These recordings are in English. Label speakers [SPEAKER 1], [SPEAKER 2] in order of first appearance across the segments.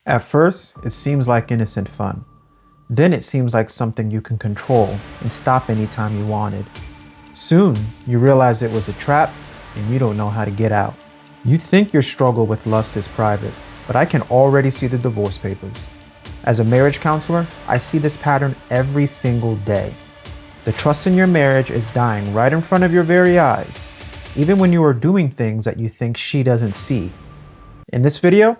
[SPEAKER 1] At first, it seems like innocent fun. Then it seems like something you can control and stop anytime you wanted. Soon, you realize it was a trap and you don't know how to get out. You think your struggle with lust is private, but I can already see the divorce papers. As a marriage counselor, I see this pattern every single day. The trust in your marriage is dying right in front of your very eyes, even when you are doing things that you think she doesn't see. In this video,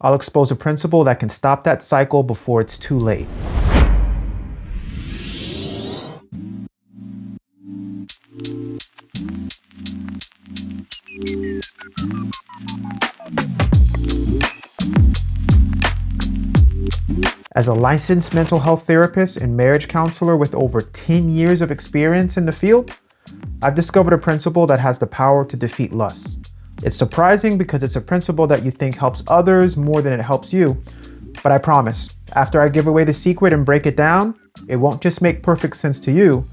[SPEAKER 1] I'll expose a principle that can stop that cycle before it's too late. As a licensed mental health therapist and marriage counselor with over 10 years of experience in the field, I've discovered a principle that has the power to defeat lust. It's surprising because it's a principle that you think helps others more than it helps you. But I promise, after I give away the secret and break it down, it won't just make perfect sense to you,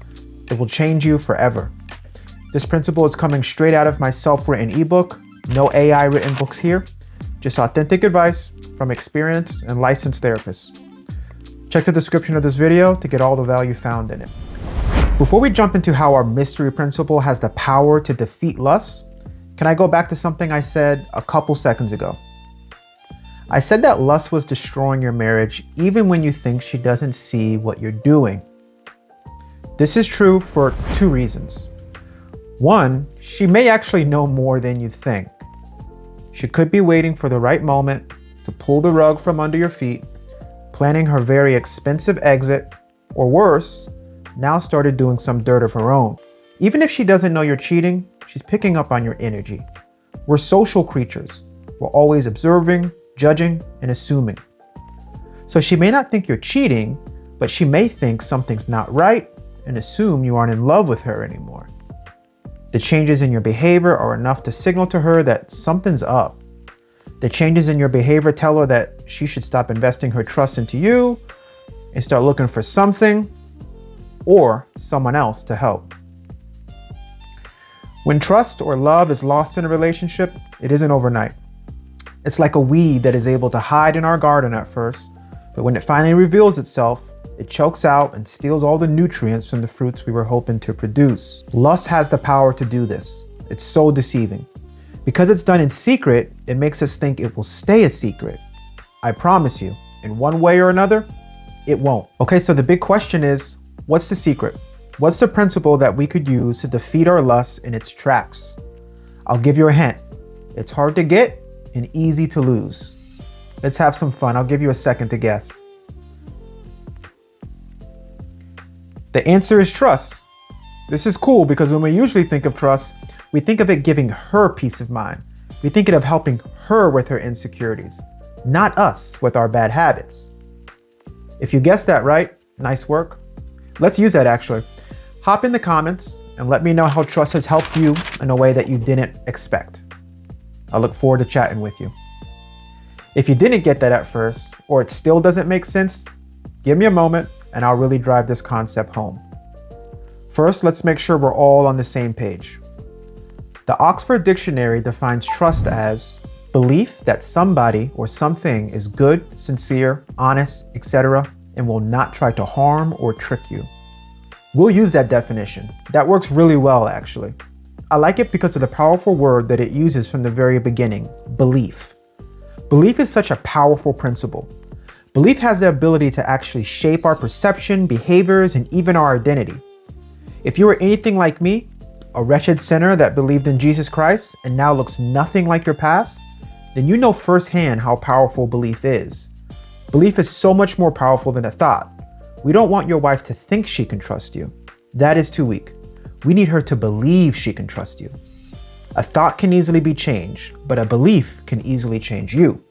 [SPEAKER 1] it will change you forever. This principle is coming straight out of my self-written ebook. No AI written books here, just authentic advice from experienced and licensed therapists. Check the description of this video to get all the value found in it. Before we jump into how our mystery principle has the power to defeat lust, can I go back to something I said a couple seconds ago? I said that lust was destroying your marriage even when you think she doesn't see what you're doing. This is true for two reasons. One, she may actually know more than you think. She could be waiting for the right moment to pull the rug from under your feet, planning her very expensive exit, or worse, now started doing some dirt of her own. Even if she doesn't know you're cheating, she's picking up on your energy. We're social creatures. We're always observing, judging, and assuming. So she may not think you're cheating, but she may think something's not right and assume you aren't in love with her anymore. The changes in your behavior are enough to signal to her that something's up. The changes in your behavior tell her that she should stop investing her trust into you and start looking for something or someone else to help. When trust or love is lost in a relationship, it isn't overnight. It's like a weed that is able to hide in our garden at first, but when it finally reveals itself, it chokes out and steals all the nutrients from the fruits we were hoping to produce. Lust has the power to do this. It's so deceiving. Because it's done in secret, it makes us think it will stay a secret. I promise you, in one way or another, it won't. Okay, so the big question is, what's the secret? What's the principle that we could use to defeat our lust in its tracks? I'll give you a hint. It's hard to get and easy to lose. Let's have some fun. I'll give you a second to guess. The answer is trust. This is cool because when we usually think of trust, we think of it giving her peace of mind. We think of helping her with her insecurities, not us with our bad habits. If you guessed that right, nice work. Let's use that actually. Hop in the comments and let me know how trust has helped you in a way that you didn't expect. I look forward to chatting with you. If you didn't get that at first, or it still doesn't make sense, give me a moment and I'll really drive this concept home. First, let's make sure we're all on the same page. The Oxford Dictionary defines trust as belief that somebody or something is good, sincere, honest, etc., and will not try to harm or trick you. We'll use that definition. That works really well, actually. I like it because of the powerful word that it uses from the very beginning, belief. Belief is such a powerful principle. Belief has the ability to actually shape our perception, behaviors, and even our identity. If you were anything like me, a wretched sinner that believed in Jesus Christ and now looks nothing like your past, then you know firsthand how powerful belief is. Belief is so much more powerful than a thought. We don't want your wife to think she can trust you. That is too weak. We need her to believe she can trust you. A thought can easily be changed, but a belief can easily change you.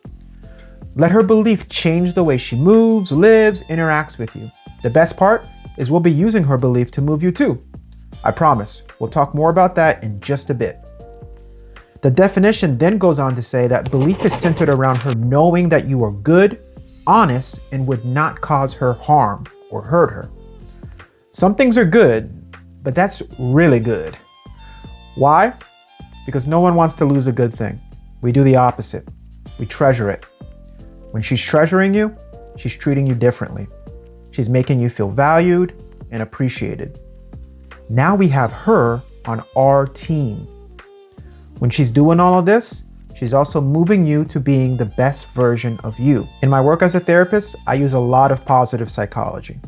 [SPEAKER 1] Let her belief change the way she moves, lives, interacts with you. The best part is we'll be using her belief to move you too. I promise. We'll talk more about that in just a bit. The definition then goes on to say that belief is centered around her knowing that you are good, honest, and would not cause her harm or hurt her. Some things are good, but that's really good. Why? Because no one wants to lose a good thing. We do the opposite. We treasure it. When she's treasuring you, she's treating you differently. She's making you feel valued and appreciated. Now we have her on our team. When she's doing all of this, she's also moving you to being the best version of you. In my work as a therapist, I use a lot of positive psychology.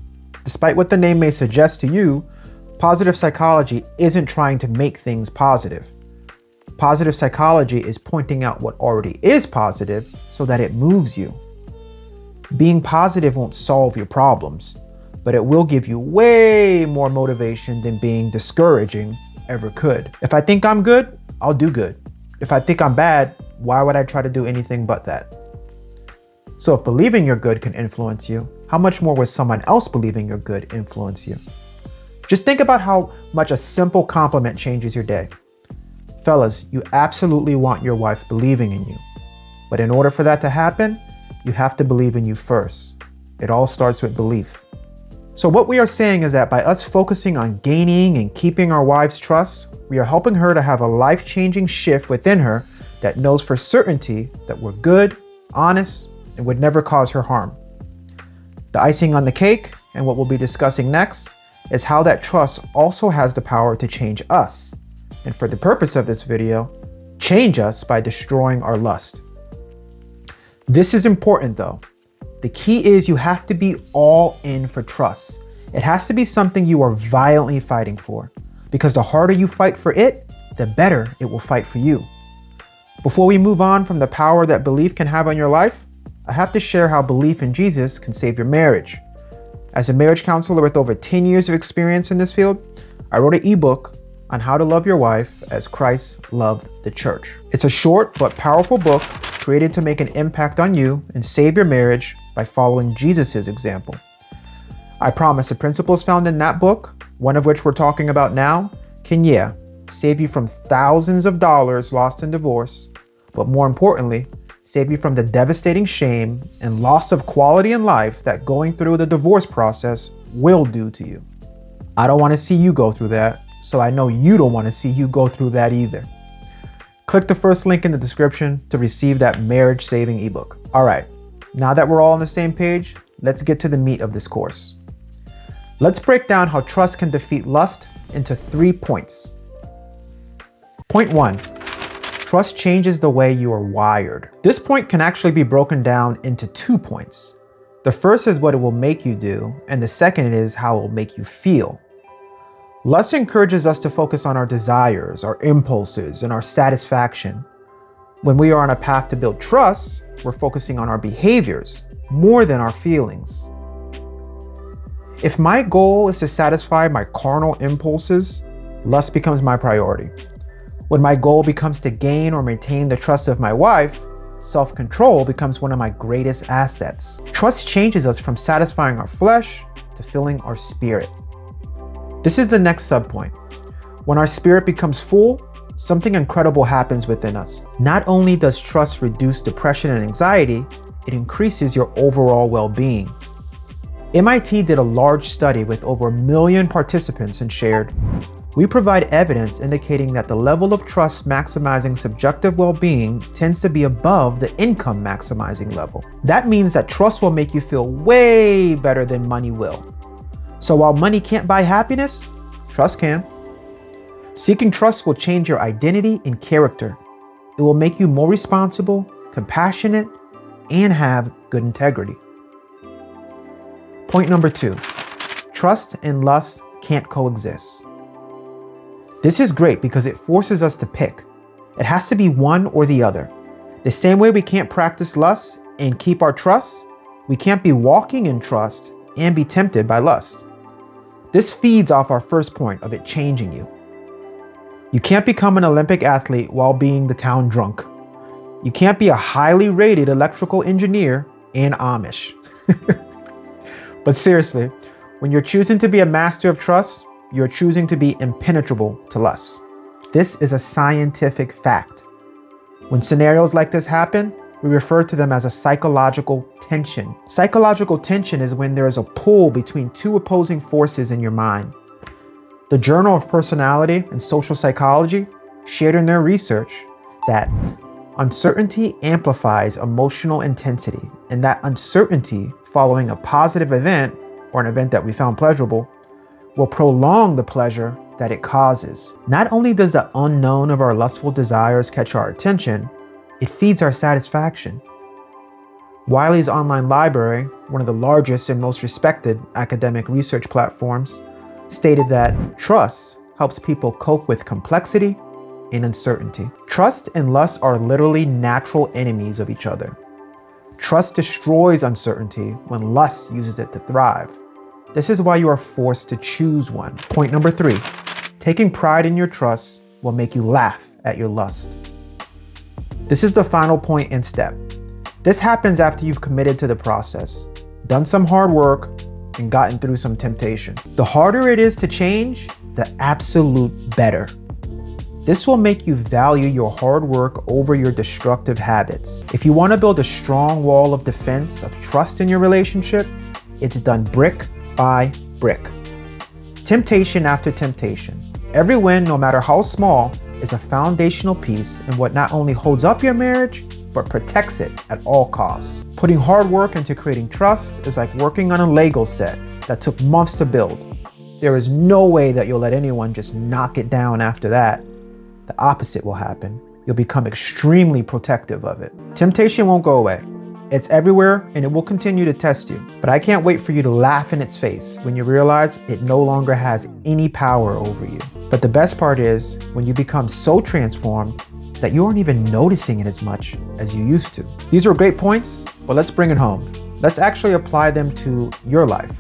[SPEAKER 1] Despite what the name may suggest to you, positive psychology isn't trying to make things positive. Positive psychology is pointing out what already is positive so that it moves you. Being positive won't solve your problems, but it will give you way more motivation than being discouraging ever could. If I think I'm good, I'll do good. If I think I'm bad, why would I try to do anything but that? So if believing you're good can influence you, how much more will someone else believing you're good influence you? Just think about how much a simple compliment changes your day. Fellas, you absolutely want your wife believing in you. But in order for that to happen, you have to believe in you first. It all starts with belief. So what we are saying is that by us focusing on gaining and keeping our wives' trust, we are helping her to have a life-changing shift within her that knows for certainty that we're good, honest, and would never cause her harm. The icing on the cake, and what we'll be discussing next, is how that trust also has the power to change us. And for the purpose of this video, change us by destroying our lust. This is important though. The key is you have to be all in for trust. It has to be something you are violently fighting for, because the harder you fight for it, the better it will fight for you. Before we move on from the power that belief can have on your life, I have to share how belief in Jesus can save your marriage. As a marriage counselor with over 10 years of experience in this field, I wrote an ebook on how to love your wife as Christ loved the church. It's a short but powerful book created to make an impact on you and save your marriage by following Jesus' example. I promise the principles found in that book, one of which we're talking about now, can save you from thousands of dollars lost in divorce, but more importantly, save you from the devastating shame and loss of quality in life that going through the divorce process will do to you. I don't want to see you go through that, so I know you don't want to see you go through that either. Click the first link in the description to receive that marriage-saving ebook. All right, now that we're all on the same page, let's get to the meat of this course. Let's break down how trust can defeat lust into 3 points. Point 1, trust changes the way you are wired. This point can actually be broken down into 2 points. The first is what it will make you do, and the second is how it will make you feel. Lust encourages us to focus on our desires, our impulses, and our satisfaction. When we are on a path to build trust, we're focusing on our behaviors more than our feelings. If my goal is to satisfy my carnal impulses, lust becomes my priority. When my goal becomes to gain or maintain the trust of my wife, self-control becomes one of my greatest assets. Trust changes us from satisfying our flesh to filling our spirit. This is the next subpoint. When our spirit becomes full, something incredible happens within us. Not only does trust reduce depression and anxiety, it increases your overall well-being. MIT did a large study with over 1 million participants and shared, "We provide evidence indicating that the level of trust maximizing subjective well-being tends to be above the income maximizing level." That means that trust will make you feel way better than money will. So while money can't buy happiness, trust can. Seeking trust will change your identity and character. It will make you more responsible, compassionate, and have good integrity. Point number 2, trust and lust can't coexist. This is great because it forces us to pick. It has to be one or the other. The same way we can't practice lust and keep our trust, we can't be walking in trust and be tempted by lust. This feeds off our first point of it changing you. You can't become an Olympic athlete while being the town drunk. You can't be a highly rated electrical engineer and Amish. But seriously, when you're choosing to be a master of trust, you're choosing to be impenetrable to lust. This is a scientific fact. When scenarios like this happen, we refer to them as a psychological tension. Psychological tension is when there is a pull between 2 opposing forces in your mind. The Journal of Personality and Social Psychology shared in their research that Uncertainty amplifies emotional intensity, and that uncertainty following a positive event or an event that we found pleasurable will prolong the pleasure that it causes. Not only does the unknown of our lustful desires catch our attention, it feeds our satisfaction. Wiley's online library, one of the largest and most respected academic research platforms, stated that trust helps people cope with complexity and uncertainty. Trust and lust are literally natural enemies of each other. Trust destroys uncertainty when lust uses it to thrive. This is why you are forced to choose one. Point number 3, taking pride in your trust will make you laugh at your lust. This is the final point and step. This happens after you've committed to the process, done some hard work, and gotten through some temptation. The harder it is to change, the absolute better. This will make you value your hard work over your destructive habits. If you want to build a strong wall of defense of trust in your relationship, it's done brick by brick. Temptation after temptation. Every win, no matter how small, is a foundational piece in what not only holds up your marriage, but protects it at all costs. Putting hard work into creating trust is like working on a Lego set that took months to build. There is no way that you'll let anyone just knock it down after that. The opposite will happen. You'll become extremely protective of it. Temptation won't go away. It's everywhere and it will continue to test you. But I can't wait for you to laugh in its face when you realize it no longer has any power over you. But the best part is when you become so transformed that you aren't even noticing it as much as you used to. These are great points, but let's bring it home. Let's actually apply them to your life.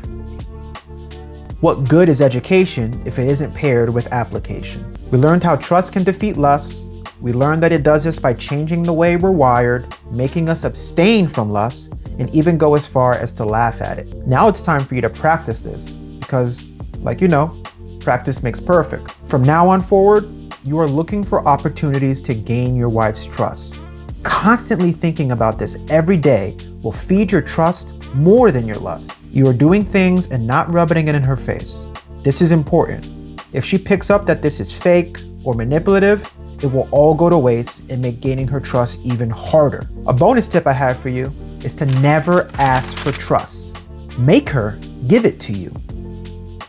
[SPEAKER 1] What good is education if it isn't paired with application? We learned how trust can defeat lust. We learned that it does this by changing the way we're wired, making us abstain from lust, and even go as far as to laugh at it. Now it's time for you to practice this because, like you know, practice makes perfect. From now on forward, you are looking for opportunities to gain your wife's trust. Constantly thinking about this every day will feed your trust more than your lust. You are doing things and not rubbing it in her face. This is important. If she picks up that this is fake or manipulative, it will all go to waste and make gaining her trust even harder. A bonus tip I have for you is to never ask for trust. Make her give it to you.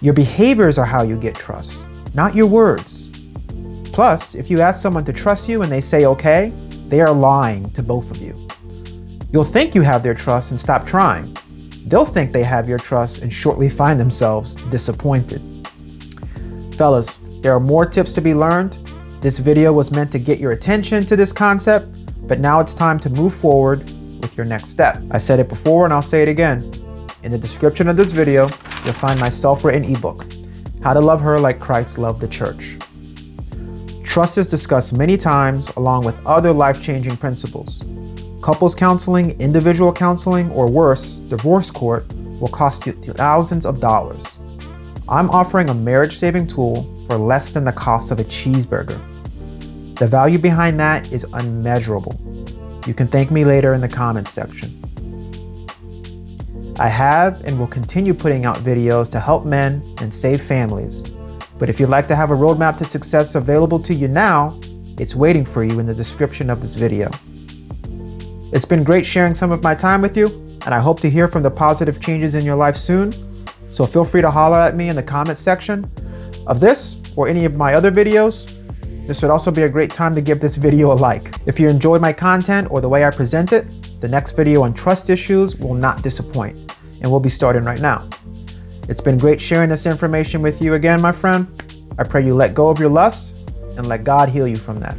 [SPEAKER 1] Your behaviors are how you get trust, not your words. Plus, if you ask someone to trust you and they say okay, they are lying to both of you. You'll think you have their trust and stop trying. They'll think they have your trust and shortly find themselves disappointed. Fellas, there are more tips to be learned. This video was meant to get your attention to this concept, but now it's time to move forward with your next step. I said it before and I'll say it again. In the description of this video, you'll find my self-written ebook, How to Love Her Like Christ Loved the Church. Trust is discussed many times along with other life-changing principles. Couples counseling, individual counseling, or worse, divorce court will cost you thousands of dollars. I'm offering a marriage-saving tool for less than the cost of a cheeseburger. The value behind that is unmeasurable. You can thank me later in the comments section. I have and will continue putting out videos to help men and save families. But if you'd like to have a roadmap to success available to you now, it's waiting for you in the description of this video. It's been great sharing some of my time with you, and I hope to hear from the positive changes in your life soon. So feel free to holler at me in the comments section of this or any of my other videos. This would also be a great time to give this video a like. If you enjoyed my content or the way I present it, the next video on trust issues will not disappoint, and we'll be starting right now. It's been great sharing this information with you again, my friend. I pray you let go of your lust and let God heal you from that.